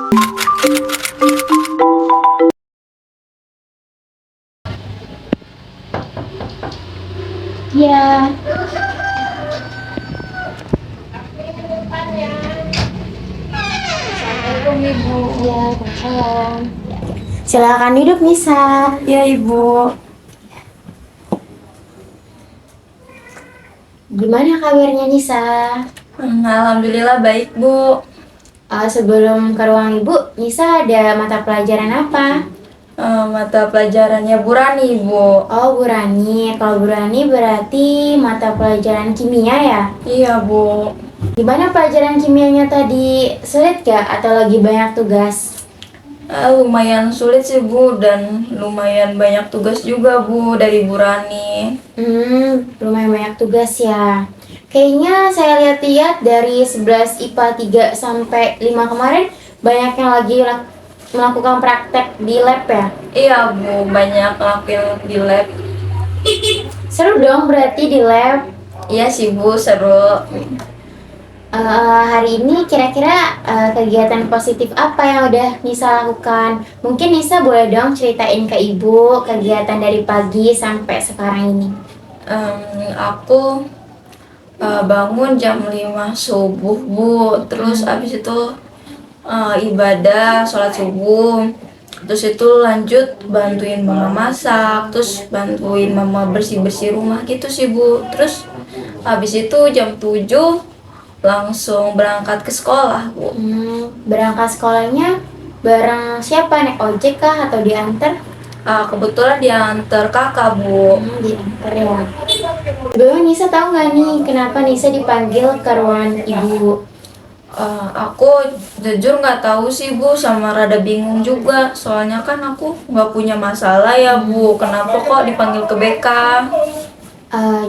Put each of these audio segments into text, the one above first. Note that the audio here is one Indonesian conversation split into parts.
Ya, Assalamualaikum Ibu. ya, salam. Silakan duduk Nisa. Ya Ibu. Gimana kabarnya Nisa? Alhamdulillah baik Bu. Sebelum ke ruang ibu, Nisa ada mata pelajaran apa? Mata pelajarannya Bu Rani Bu. Oh, Bu Rani. Kalau Bu Rani berarti mata pelajaran kimia ya? Iya Bu. Gimana pelajaran kimianya tadi? Sulit gak atau lagi banyak tugas? Lumayan sulit sih Bu dan lumayan banyak tugas juga Bu dari Bu Rani. Lumayan banyak tugas ya. Kayaknya saya lihat-lihat dari 11 IPA 3 sampai 5 kemarin banyak yang lagi melakukan praktek di lab ya. Iya Bu, banyak lakuin di lab. Seru dong berarti di lab. Iya sih Bu, seru. Hari ini kira-kira kegiatan positif apa yang udah Nisa lakukan? Mungkin Nisa boleh dong ceritain ke ibu kegiatan dari pagi sampai sekarang ini. Aku bangun jam 5 subuh Bu. Terus abis itu ibadah, sholat subuh. Terus itu lanjut bantuin mama masak, terus bantuin mama bersih-bersih rumah gitu sih Bu. Terus habis itu jam 7 langsung berangkat ke sekolah Bu. Berangkat sekolahnya bareng siapa? Naik ojek kah atau diantar? Kebetulan diantar kakak Bu. Diantar ya. Sebelumnya Nisa tahu nggak nih kenapa Nisa dipanggil ke ruangan ibu? Aku jujur nggak tahu sih Bu, sama rada bingung juga. Soalnya kan aku nggak punya masalah ya Bu. Kenapa kok dipanggil ke BK?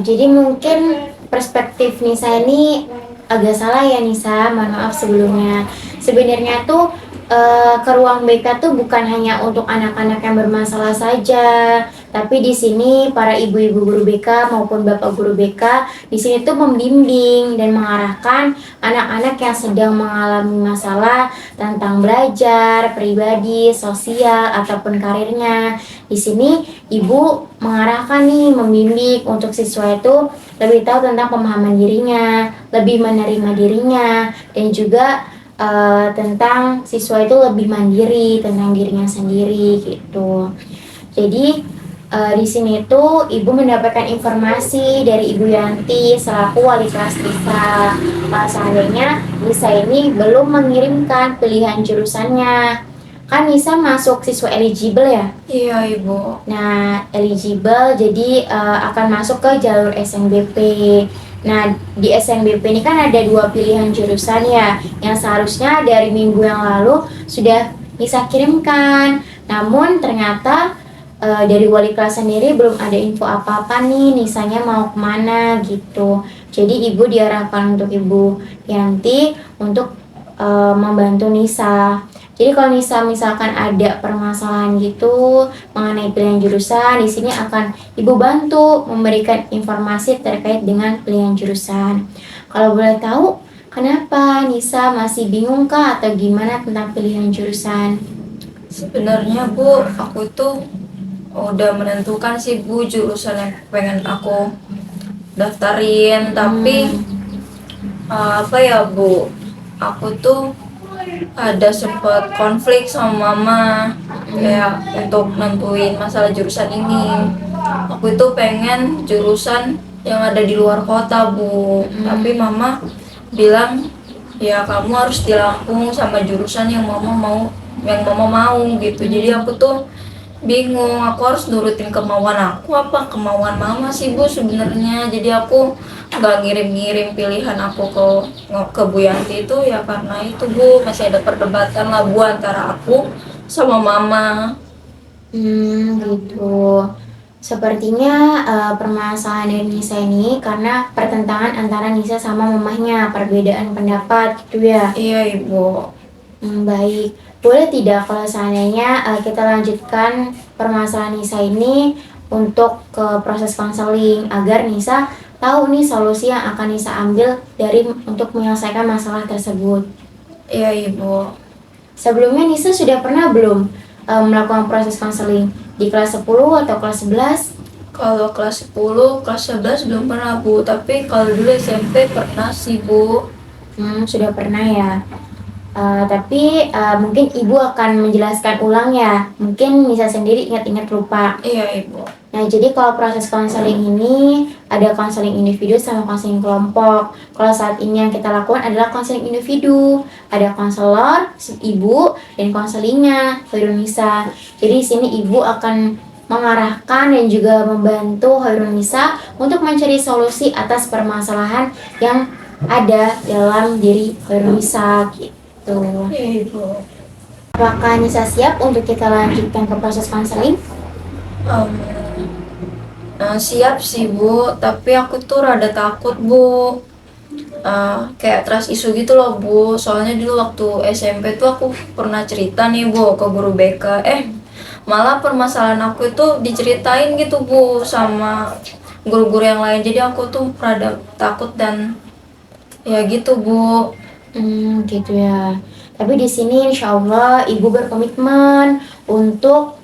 Jadi mungkin perspektif Nisa ini agak salah ya Nisa, mohon maaf sebelumnya. Sebenarnya tuh ke ruang BK tuh bukan hanya untuk anak-anak yang bermasalah saja, tapi di sini para ibu-ibu guru BK maupun bapak guru BK di sini tuh membimbing dan mengarahkan anak-anak yang sedang mengalami masalah tentang belajar, pribadi, sosial ataupun karirnya. Di sini ibu mengarahkan nih, membimbing untuk siswa itu lebih tahu tentang pemahaman dirinya, lebih menerima dirinya, dan juga tentang siswa itu lebih mandiri tentang dirinya sendiri gitu. Jadi di sini tuh ibu mendapatkan informasi dari Ibu Yanti selaku wali kelas Nisa. Seandainya Nisa ini belum mengirimkan pilihan jurusannya. Kan Nisa masuk siswa eligible ya? Iya Ibu. Nah, eligible jadi akan masuk ke jalur SNBP. Nah, di SNBP ini kan ada 2 pilihan jurusan ya, yang seharusnya dari minggu yang lalu sudah Nisa kirimkan. Namun ternyata dari wali kelas sendiri belum ada info apa-apa nih Nisanya mau kemana gitu. Jadi ibu diarahkan untuk Ibu Yanti untuk membantu Nisa. Jadi kalau misalkan ada permasalahan gitu mengenai pilihan jurusan, di sini akan Ibu bantu memberikan informasi terkait dengan pilihan jurusan. Kalau boleh tahu, kenapa Nisa masih bingung kah atau gimana tentang pilihan jurusan? Sebenarnya Bu, aku tuh udah menentukan sih Bu jurusan yang pengen aku daftarin, tapi apa ya Bu, aku tuh ada sempat konflik sama mama kayak untuk nentuin masalah jurusan ini. Aku itu pengen jurusan yang ada di luar kota Bu, tapi mama bilang ya kamu harus di Lampung sama jurusan yang mama mau gitu. Jadi aku tuh bingung, aku harus nurutin kemauan aku apa kemauan mama sih Bu sebenarnya. Jadi aku nggak ngirim-ngirim pilihan aku ke Bu Yanti itu ya karena itu Bu, masih ada perdebatan lah Bu antara aku sama mama. Gitu. Sepertinya permasalahan dari Nisa ini karena pertentangan antara Nisa sama mamahnya, perbedaan pendapat gitu ya. Iya Ibu. Baik. Boleh tidak kalau seandainya kita lanjutkan permasalahan Nisa ini untuk ke proses konseling agar Nisa tahu nih solusi yang akan Nisa ambil dari untuk menyelesaikan masalah tersebut. Iya Ibu. Sebelumnya Nisa sudah pernah belum melakukan proses konseling di kelas 10 atau kelas 11? Kalau kelas 10, kelas 11 belum pernah Bu, tapi kalau dulu SMP pernah sih Bu. Sudah pernah ya. Tapi mungkin Ibu akan menjelaskan ulang ya. Mungkin Nisa sendiri ingat-ingat lupa. Iya Ibu. Nah, jadi kalau proses konseling ini ada konseling individu sama konseling kelompok. Kalau saat ini yang kita lakukan adalah konseling individu. Ada konselor, ibu, dan konselingnya, Khairul Nisa. Jadi di sini ibu akan mengarahkan dan juga membantu Khairul Nisa untuk mencari solusi atas permasalahan yang ada dalam diri Khairul Nisa gitu. Iya Ibu. Apakah Nisa siap untuk kita lanjutkan ke proses konseling? Siap sih Bu, tapi aku tuh rada takut Bu. Kayak trust isu gitu loh Bu. Soalnya dulu waktu SMP tuh aku pernah cerita nih Bu ke guru BK. Malah permasalahan aku itu diceritain gitu Bu sama guru-guru yang lain. Jadi aku tuh rada takut dan ya gitu Bu. Gitu ya. Tapi di sini insya Allah ibu berkomitmen untuk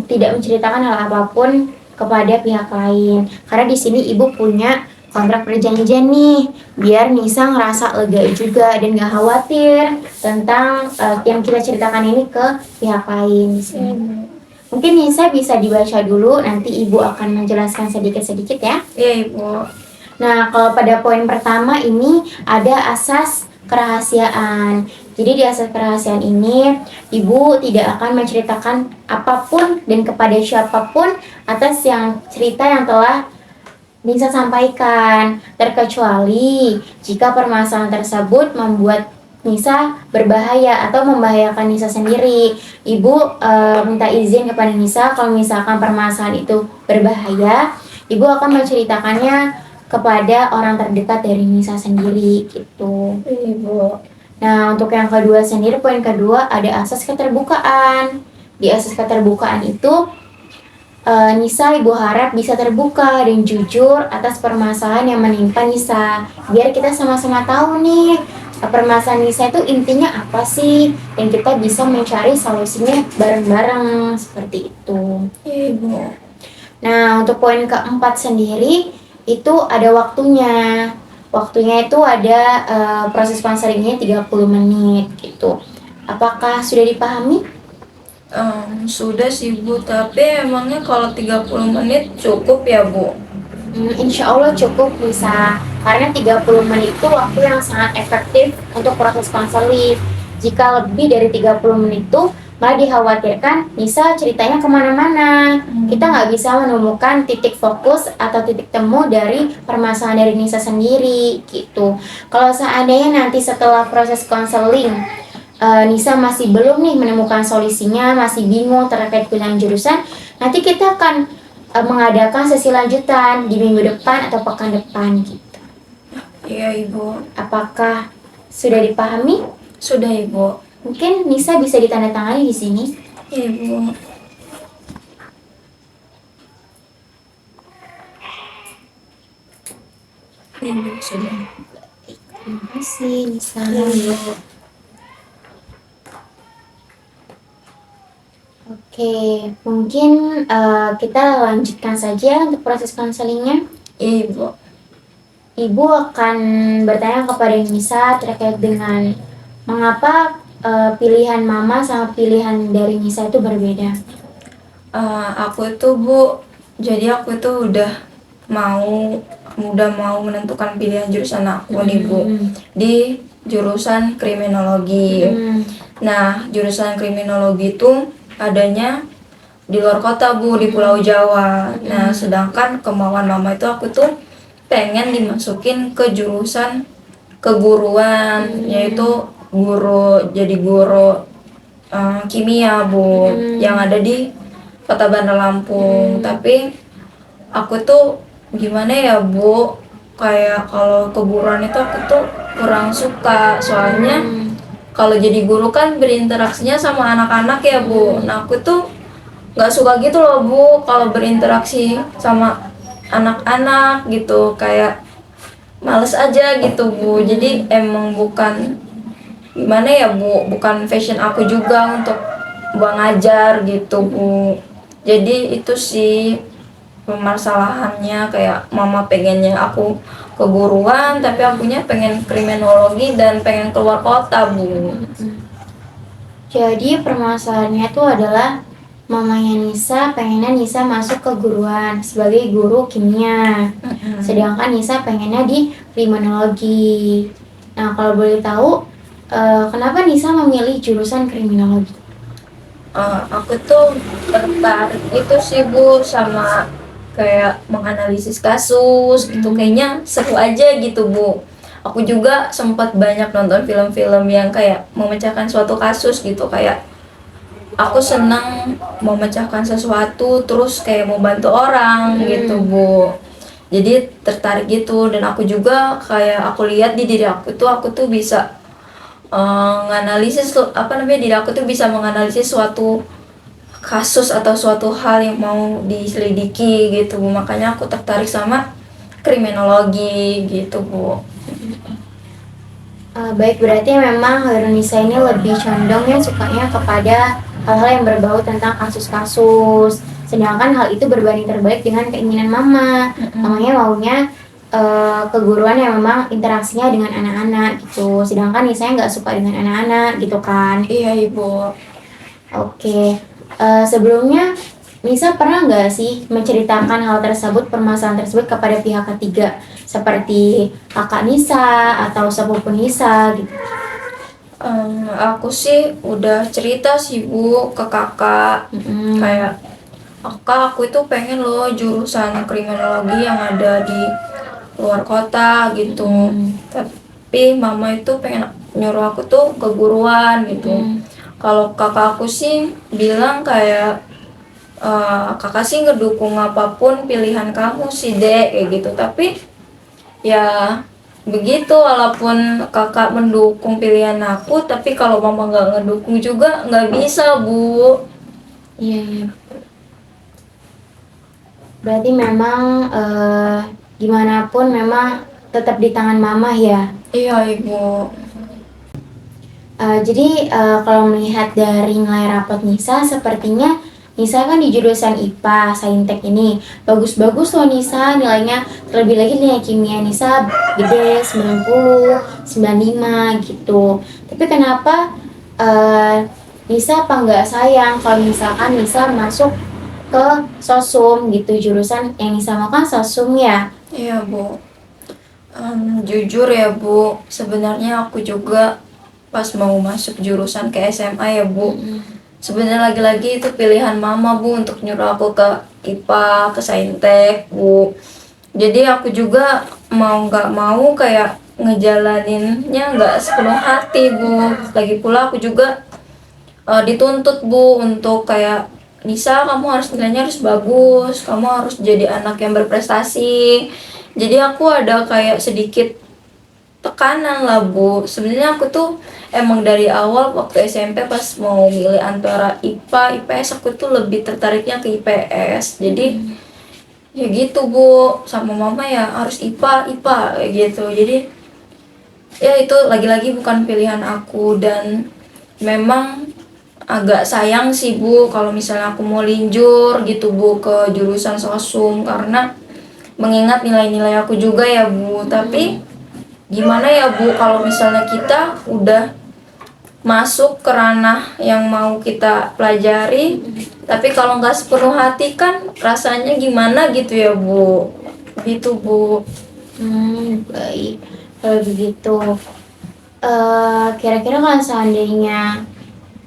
tidak menceritakan hal apapun kepada pihak lain. Karena di sini ibu punya kontrak perjanjian nih, biar Nisa ngerasa lega juga dan gak khawatir tentang yang kita ceritakan ini ke pihak lain. Mungkin Nisa bisa dibaca dulu, nanti ibu akan menjelaskan sedikit-sedikit ya. Iya Ibu. Nah, kalau pada poin pertama ini ada asas kerahasiaan. Jadi di asas kerahasiaan ini, ibu tidak akan menceritakan apapun dan kepada siapapun atas yang cerita yang telah Nisa sampaikan, terkecuali jika permasalahan tersebut membuat Nisa berbahaya atau membahayakan Nisa sendiri. Ibu minta izin kepada Nisa kalau misalkan permasalahan itu berbahaya, ibu akan menceritakannya kepada orang terdekat dari Nisa sendiri gitu. Ibu. Nah, untuk yang kedua sendiri, poin kedua ada asas keterbukaan. Di asas keterbukaan itu Nisa ibu harap bisa terbuka dan jujur atas permasalahan yang menimpa Nisa. Biar kita sama-sama tahu nih permasalahan Nisa itu intinya apa sih, dan kita bisa mencari solusinya bareng-bareng seperti itu. Ibu. Nah, untuk poin keempat sendiri itu ada waktunya. Waktunya itu ada proses konselingnya 30 menit gitu. Apakah sudah dipahami? Sudah sih Bu, tapi emangnya kalau 30 menit cukup ya Bu? Insya Allah cukup bisa, karena 30 menit itu waktu yang sangat efektif untuk proses konseling. Jika lebih dari 30 menit itu malah dikhawatirkan Nisa ceritanya kemana-mana. Kita nggak bisa menemukan titik fokus atau titik temu dari permasalahan dari Nisa sendiri gitu. Kalau seandainya nanti setelah proses konseling Nisa masih belum nih menemukan solusinya, masih bingung terkait pilihan jurusan, nanti kita akan mengadakan sesi lanjutan di minggu depan atau pekan depan gitu. Iya Ibu. Apakah sudah dipahami? Sudah Ibu. Mungkin Nisa bisa ditandatangani di sini. Iya Ibu. Ibu sudah. Terima kasih Nisa. Ibu. Oke, mungkin kita lanjutkan saja untuk proses konselingnya. Ibu. Ibu akan bertanya kepada Nisa terkait dengan mengapa pilihan mama sama pilihan dari Nisa itu berbeda. Aku itu Bu, jadi aku itu udah mau menentukan pilihan jurusan aku nih Bu, di jurusan kriminologi. Nah, jurusan kriminologi itu adanya di luar kota Bu, di Pulau Jawa. Nah, sedangkan kemauan mama itu aku tuh pengen dimasukin ke jurusan keguruan, yaitu jadi guru kimia Bu, yang ada di Kota Bandar Lampung. Tapi aku tuh gimana ya Bu, kayak kalau keguruan itu aku tuh kurang suka, soalnya kalau jadi guru kan berinteraksinya sama anak-anak ya Bu. Nah aku tuh nggak suka gitu loh Bu kalau berinteraksi sama anak-anak gitu, kayak males aja gitu Bu. Jadi emang bukan gimana ya Bu, bukan fashion aku juga untuk ngajar gitu Bu. Jadi itu sih permasalahannya, kayak mama pengennya aku keguruan tapi akunya pengen kriminologi dan pengen keluar kota Bu. Jadi permasalahannya itu adalah mamanya Nisa pengennya Nisa masuk ke guruan sebagai guru kimia. Sedangkan Nisa pengennya di kriminologi. Nah, kalau boleh tahu, kenapa Nisa memilih jurusan kriminologi? Aku tuh tertarik itu sih Bu sama kayak menganalisis kasus gitu, kayaknya seru aja gitu Bu. Aku juga sempat banyak nonton film-film yang kayak memecahkan suatu kasus gitu, kayak aku senang memecahkan sesuatu terus kayak mau bantu orang gitu Bu. Jadi tertarik gitu, dan aku juga kayak aku lihat di diri aku tuh bisa nganalisis apa namanya, diri aku tuh bisa menganalisis suatu kasus atau suatu hal yang mau diselidiki gitu Bu. Makanya aku tertarik sama kriminologi gitu Bu. Baik, berarti memang Nisa ini lebih condong ya sukanya kepada hal-hal yang berbau tentang kasus-kasus. Sedangkan hal itu berbanding terbalik dengan keinginan mama. Mamanya maunya keguruan yang memang interaksinya dengan anak-anak gitu. Sedangkan Nisa nggak suka dengan anak-anak gitu kan. Iya Ibu. Oke, sebelumnya Nisa pernah nggak sih menceritakan hal tersebut, permasalahan tersebut kepada pihak ketiga, seperti kakak Nisa atau sepupu Nisa gitu? Aku sih udah cerita sih Bu ke kakak, kayak kakak aku itu pengen loh jurusan kriminologi yang ada di luar kota gitu. Tapi mama itu pengen nyuruh aku tuh keguruan gitu. Kalau kakak aku sih bilang kayak kakak sih ngedukung apapun pilihan kamu sih Dek, kayak gitu. Tapi ya begitu, walaupun kakak mendukung pilihan aku, tapi kalau mama nggak ngedukung juga nggak bisa Bu. Iya, iya. Berarti memang gimana pun memang tetap di tangan mama ya. Iya Ibu. Jadi kalau melihat dari nilai rapot Nisa, sepertinya Nisa kan di jurusan IPA, Saintek ini bagus-bagus loh Nisa nilainya, terlebih lagi nilai kimia Nisa gede 90, 95 gitu. Tapi kenapa Nisa apa nggak sayang kalau misalkan Nisa masuk ke sosum gitu, jurusan yang Nisa mau kan sosum ya? Iya Bu. Jujur ya Bu, sebenarnya aku juga pas mau masuk jurusan ke SMA ya Bu, sebenarnya lagi-lagi itu pilihan mama Bu untuk nyuruh aku ke IPA, ke Saintek Bu. Jadi aku juga mau nggak mau kayak ngejalaninnya nggak sepenuh hati Bu. Lagi pula aku juga dituntut Bu untuk kayak, Nisa kamu harus nilainya harus bagus, kamu harus jadi anak yang berprestasi. Jadi aku ada kayak sedikit tekanan lah Bu. Sebenarnya aku tuh emang dari awal waktu SMP pas mau milih antara IPA, IPS, aku tuh lebih tertariknya ke IPS. Jadi ya gitu Bu, sama mama ya harus IPA, IPA kayak gitu. Jadi ya itu lagi-lagi bukan pilihan aku, dan memang agak sayang sih Bu kalau misalnya aku mau linjur gitu Bu ke jurusan sosum, karena mengingat nilai-nilai aku juga ya Bu. Tapi gimana ya Bu, kalau misalnya kita udah masuk ke ranah yang mau kita pelajari, tapi kalau nggak sepenuh hati kan rasanya gimana gitu ya Bu. Gitu Bu. Baik. Kalau begitu, kira-kira kalau seandainya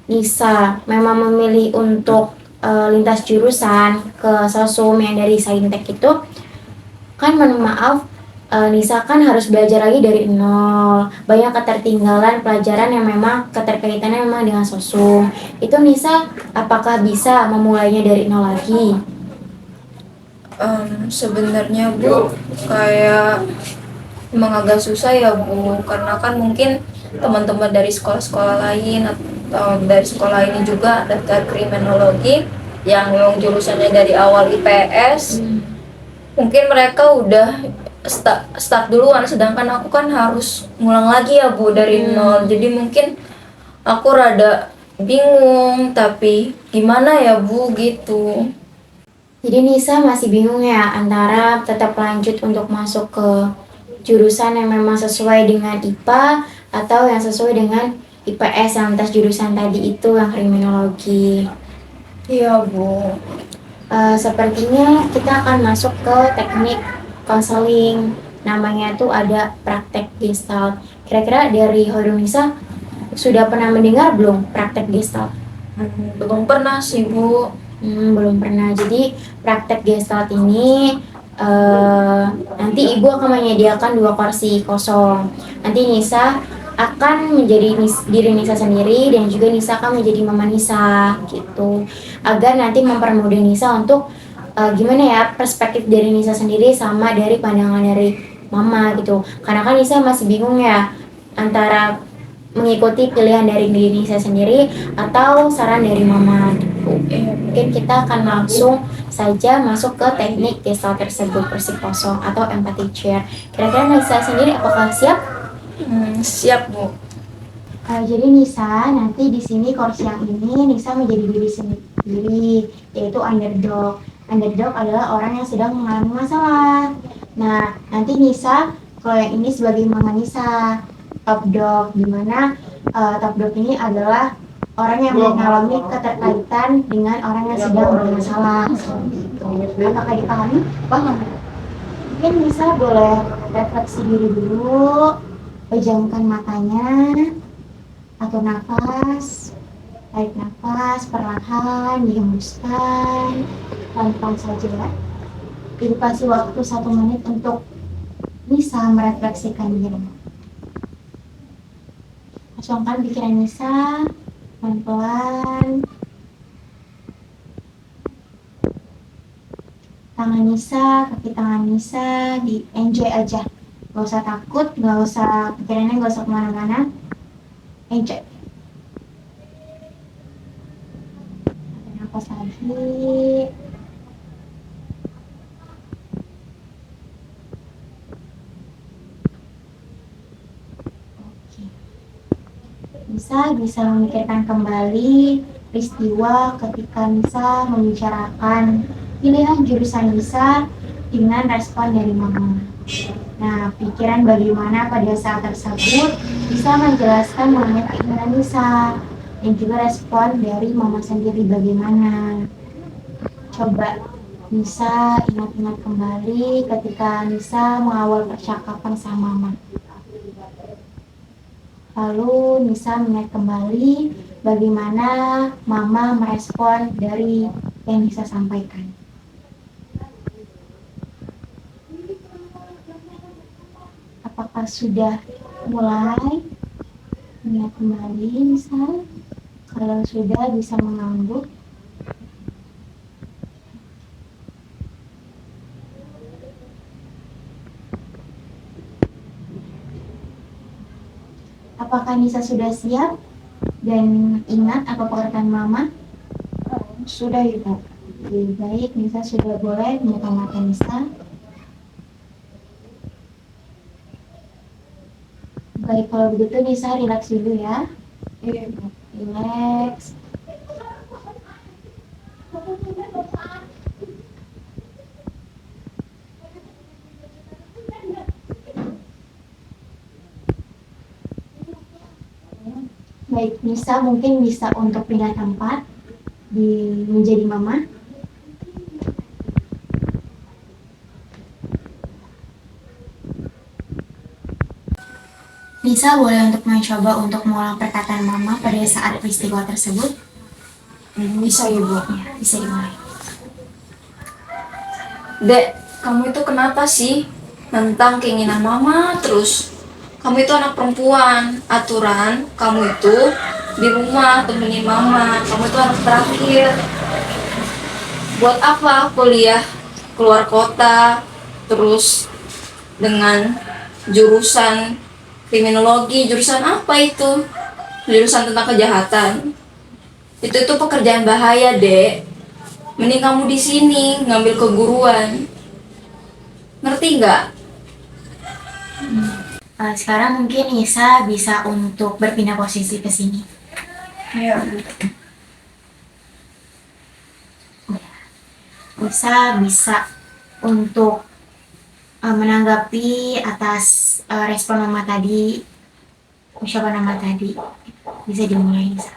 Nisa memang memilih untuk lintas jurusan ke sosum yang dari Saintek itu, kan mohon maaf, Nisa kan harus belajar lagi dari nol. Banyak ketertinggalan pelajaran yang memang keterkaitannya memang dengan sosum. Itu Nisa apakah bisa memulainya dari nol lagi? Sebenarnya Bu kayak emang agak susah ya Bu, karena kan mungkin teman-teman dari sekolah-sekolah lain atau dari sekolah ini juga daftar kriminologi yang memang jurusannya dari awal IPS, mungkin mereka udah start duluan, sedangkan aku kan harus ngulang lagi ya Bu dari nol. Jadi mungkin aku rada bingung, tapi gimana ya Bu gitu. Jadi Nisa masih bingung ya antara tetap lanjut untuk masuk ke jurusan yang memang sesuai dengan IPA atau yang sesuai dengan IPS yang tes jurusan tadi itu yang kriminologi. Iya Bu. Sepertinya kita akan masuk ke teknik konseling. Namanya tuh ada praktek gestalt. Kira-kira dari Hodonisa sudah pernah mendengar belum praktek gestalt? Belum pernah sih Bu. Belum pernah. Jadi praktek gestalt ini nanti ibu akan menyediakan 2 kursi kosong. Nanti Nisa akan menjadi diri Nisa sendiri dan juga Nisa akan menjadi mama Nisa gitu. Agar nanti mempermudah Nisa untuk gimana ya perspektif dari Nisa sendiri sama dari pandangan dari mama gitu. Karena kan Nisa masih bingung ya antara mengikuti pilihan dari diri Nisa sendiri atau saran dari mama gitu. Mungkin kita akan langsung saja masuk ke teknik gestalt tersebut, kursi kosong atau empathy chair. Kira-kira Nisa sendiri apakah siap? Siap Bu. Jadi Nisa nanti di sini kursi yang ini Nisa menjadi diri sendiri, yaitu underdog. Underdog adalah orang yang sedang mengalami masalah. Nah, nanti Nisa kalau yang ini sebagai mama Nisa, top dog, di mana top dog ini adalah orang yang mengalami keterkaitan dengan orang yang sedang bermasalah. Apakah dipahami? Paham. Mungkin Nisa boleh refleksi diri dulu, pejamkan matanya, atur nafas, tarik nafas perlahan, dihembuskan, pelan-pelan saja. Jadi kasih waktu 1 menit untuk Nisa merefleksikan diri. Kosongkan pikiran Nisa, pelan-pelan. Tangan Nisa, kaki tangan Nisa, di enjoy aja. Gak usah takut, gak usah pikirannya gak usah kemana-mana. Enjoy. Nafas lagi. Bisa memikirkan kembali peristiwa ketika Nisa membicarakan pilihan jurusan Nisa dengan respon dari mama. Nah, pikiran bagaimana pada saat tersebut bisa menjelaskan mengenai keinginan Nisa dan juga respon dari mama sendiri bagaimana. Coba Nisa ingat-ingat kembali ketika Nisa mengawal percakapan sama mama. Lalu Nisa mengingat kembali bagaimana mama merespon dari yang Nisa sampaikan. Apakah sudah mulai mengingat kembali Nisa? Kalau sudah bisa mengangguk. Apakah Nisa sudah siap dan ingat apa pengertian mama? Sudah Ibu. Lebih baik Nisa sudah boleh membuka mata Nisa. Baik, kalau begitu Nisa relax dulu ya. Relax. Baik, Nisa mungkin bisa untuk pindah tempat menjadi mama. Nisa boleh untuk mencoba untuk mengulang perkataan mama pada saat peristiwa tersebut. Bisa Ibu. Ya, bisa dimulai. Dek, kamu itu kenapa sih tentang keinginan mama terus? Kamu itu anak perempuan, aturan kamu itu di rumah temenin mama, kamu itu anak terakhir. Buat apa kuliah keluar kota terus dengan jurusan kriminologi, jurusan apa itu? Jurusan tentang kejahatan. Itu pekerjaan bahaya, Dek. Mending kamu di sini ngambil keguruan. Ngerti nggak? Sekarang mungkin Nisa bisa untuk berpindah posisi ke sini. Iya, Bu. Nisa bisa untuk menanggapi atas respon mama tadi, ucapan mama tadi. Bisa dimulai, Nisa.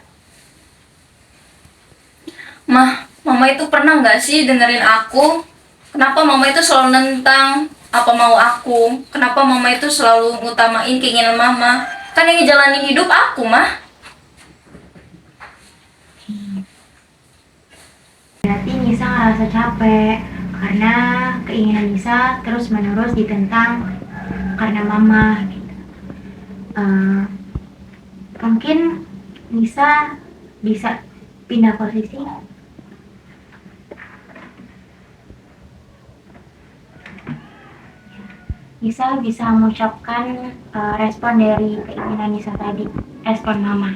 Mah, mama itu pernah nggak sih dengerin aku? Kenapa mama itu selalu nentang apa mau aku? Kenapa mama itu selalu ngutamain keinginan mama? Kan yang ngejalanin hidup aku, mah. Berarti Nisa ngerasa capek karena keinginan Nisa terus-menerus ditentang karena mama. Gitu. Mungkin Nisa bisa pindah posisi. Nisa bisa mengucapkan respon dari keinginan Nisa tadi, respon mama.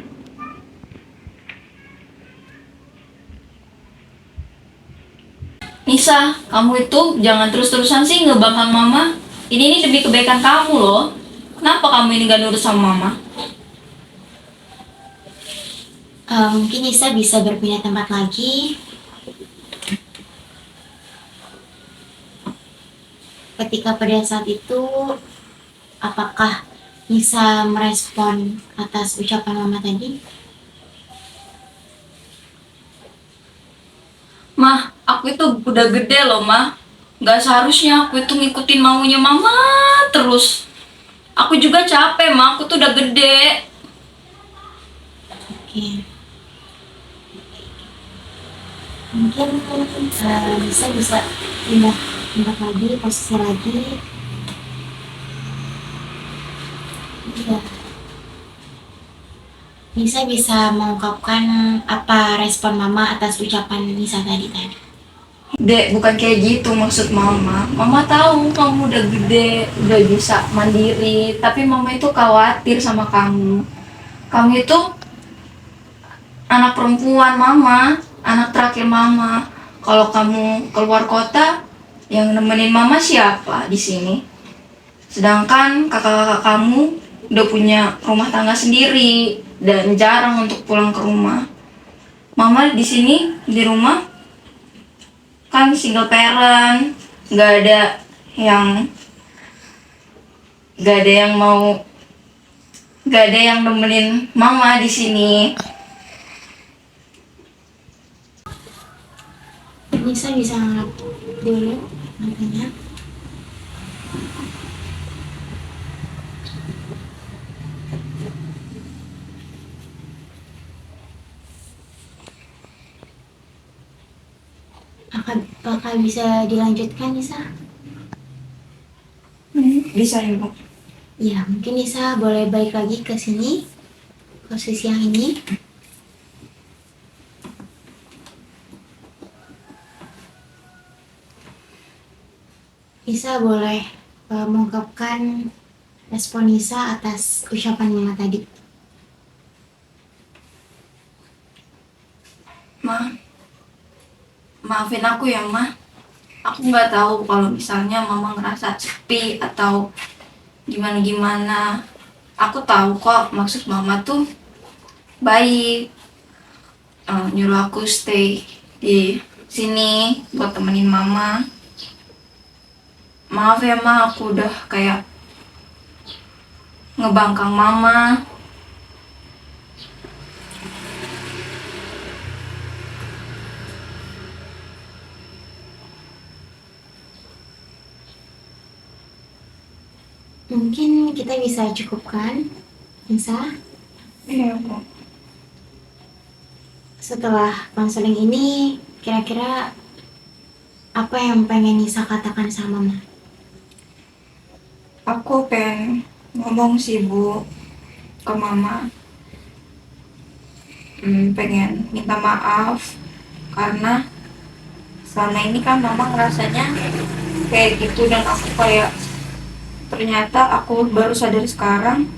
Nisa, kamu itu jangan terus-terusan sih ngebangkang mama. Ini demi kebaikan kamu loh. Kenapa kamu ini gak nurut sama mama? Mungkin Nisa bisa berpindah tempat lagi. Ketika pada saat itu, apakah Nisa merespon atas ucapan mama tadi? Mah, aku itu udah gede loh, mah. Gak seharusnya aku itu ngikutin maunya mama terus. Aku juga capek, mah. Aku tuh udah gede. Oke. Mungkin Nisa bisa pindah tempat lagi, posisi lagi. Iya. Nisa bisa mengungkapkan apa respon mama atas ucapan Nisa tadi. Dek, bukan kayak gitu maksud mama. Mama tahu kamu udah gede, udah bisa mandiri. Tapi mama itu khawatir sama kamu. Kamu itu anak perempuan mama, anak terakhir mama. Kalau kamu keluar kota, yang nemenin mama siapa di sini? Sedangkan kakak-kakak kamu udah punya rumah tangga sendiri dan jarang untuk pulang ke rumah. Mama di sini di rumah kan single parent, nggak ada yang nggak ada yang mau nggak ada yang nemenin mama di sini. Nisa bisa ngeliat dulu matanya. Apakah bisa dilanjutkan, Nisa? Bisa ya, Bu. Ya, mungkin Nisa boleh balik lagi ke sini, posisi yang ini. Nisa boleh mengungkapkan respon Nisa atas ucapan mama tadi. Ma, maafin aku ya, Ma. Aku nggak tahu kalau misalnya mama ngerasa sepi atau gimana-gimana. Aku tahu kok maksud mama tuh baik. Nyuruh aku stay di sini buat temenin mama. Maaf ya, Ma, aku udah kayak ngebangkang mama. Mungkin kita bisa cukupkan, Nisa. Iya, Bu. Setelah konseling ini, kira-kira apa yang pengen Nisa katakan sama mama? Aku pengen ngomong sih, Bu, ke mama. Pengen minta maaf karena selama ini kan mama ngerasanya kayak gitu dan aku kayak ternyata aku baru sadar sekarang.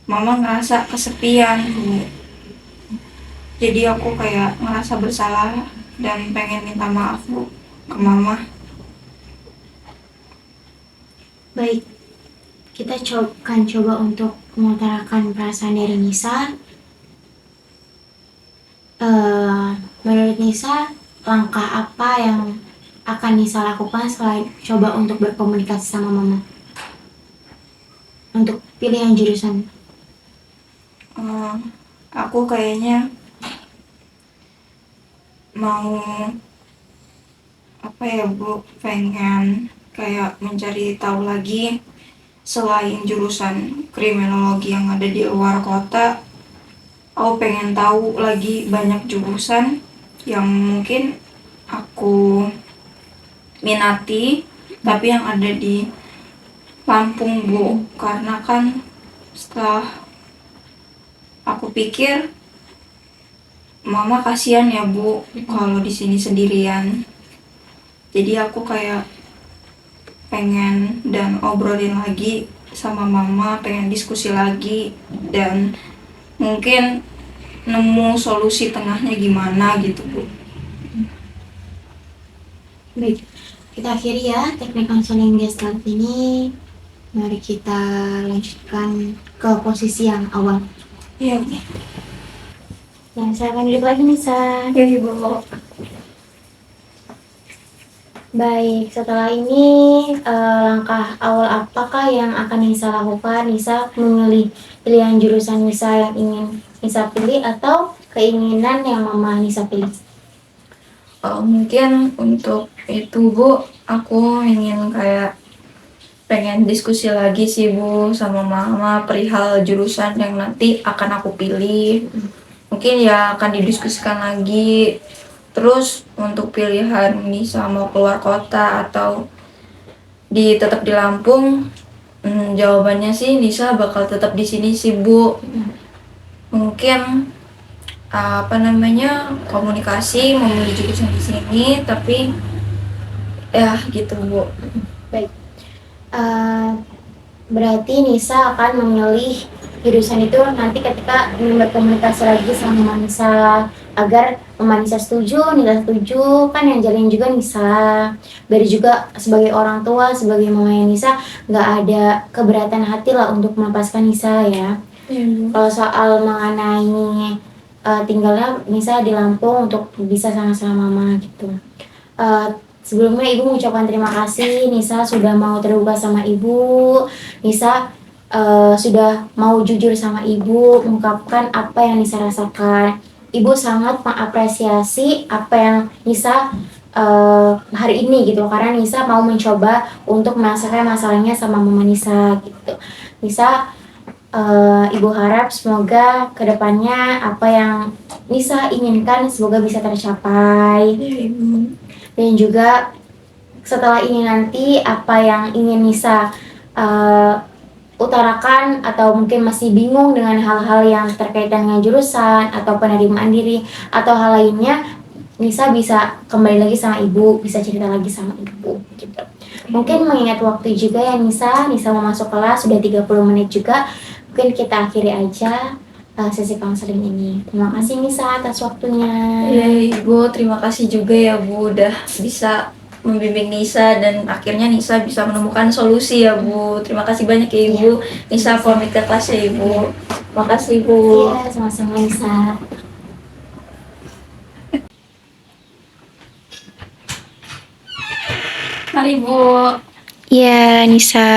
Mama ngerasa kesepian, Bu. Jadi aku kayak ngerasa bersalah dan pengen minta maaf, Bu. ke mama. Baik, kita akan coba untuk mengutarakan perasaan dari Nisa. Menurut Nisa, langkah apa yang akan Nisa lakukan selain coba untuk berkomunikasi sama mama untuk pilihan jurusan? Aku kayaknya mau pengen kayak mencari tahu lagi selain jurusan kriminologi yang ada di luar kota. Aku pengen tahu lagi banyak jurusan yang mungkin aku minati tapi yang ada di Lampung, Bu. Karena kan setelah aku pikir mama kasihan ya, Bu, kalau di sini sendirian. Jadi aku kayak pengen dan obrolin lagi sama mama, pengen diskusi lagi dan mungkin nemu solusi tengahnya gimana gitu, Bu. Baik, kita akhiri ya teknik konseling gestalt ini. Mari kita lanjutkan ke posisi yang awal. Iya, Bu. Yang saya akan duduk lagi Nisa. Iya, Ibu. Baik, setelah ini langkah awal apakah yang akan Nisa lakukan? Nisa memilih pilihan jurusan Nisa yang ingin Nisa pilih atau keinginan yang mama Nisa pilih? Mungkin untuk itu, Bu, aku ingin kayak pengen diskusi lagi sih, Bu, sama mama perihal jurusan yang nanti akan aku pilih. Mungkin ya akan didiskusikan lagi. Terus untuk pilihan Nisa mau keluar kota atau tetap di Lampung, jawabannya sih Nisa bakal tetap di sini sih, Bu. Mungkin komunikasi memilih jurusan di sini, tapi ya gitu, Bu. Baik, berarti Nisa akan memilih jurusan itu nanti ketika ingin berkomunikasi lagi sama mama Nisa agar mama Nisa setuju, Nisa setuju, kan yang jalin juga Nisa. Biar juga sebagai orang tua, sebagai mamanya Nisa nggak ada keberatan hati lah untuk melepaskan Nisa ya. Kalau soal mengenai tinggalnya Nisa di Lampung untuk bisa sama-sama mama gitu. Sebelumnya Ibu mengucapkan terima kasih Nisa sudah mau terbuka sama Ibu. Nisa sudah mau jujur sama Ibu, mengungkapkan apa yang Nisa rasakan. Ibu sangat mengapresiasi apa yang Nisa hari ini gitu, karena Nisa mau mencoba untuk menyelesaikan masalahnya sama mama Nisa gitu. Nisa Ibu harap semoga kedepannya apa yang Nisa inginkan semoga bisa tercapai. Dan juga setelah ini nanti apa yang ingin Nisa utarakan atau mungkin masih bingung dengan hal-hal yang terkait dengan jurusan atau penerimaan diri atau hal lainnya, Nisa bisa kembali lagi sama Ibu, bisa cerita lagi sama Ibu gitu. Mungkin mengingat waktu juga ya Nisa mau masuk kelas sudah 30 menit juga. Mungkin kita akhiri aja sesi konseling ini. Terima kasih Nisa atas waktunya. Iya, Ibu, terima kasih juga ya, Bu, udah bisa membimbing Nisa dan akhirnya Nisa bisa menemukan solusi ya, Bu. Terima kasih banyak ya, Ibu. Nisa pamit ke kelas ya, Ibu. Terima kasih, Bu. Iya, sama-sama Nisa. Mari, Bu. Iya, Nisa.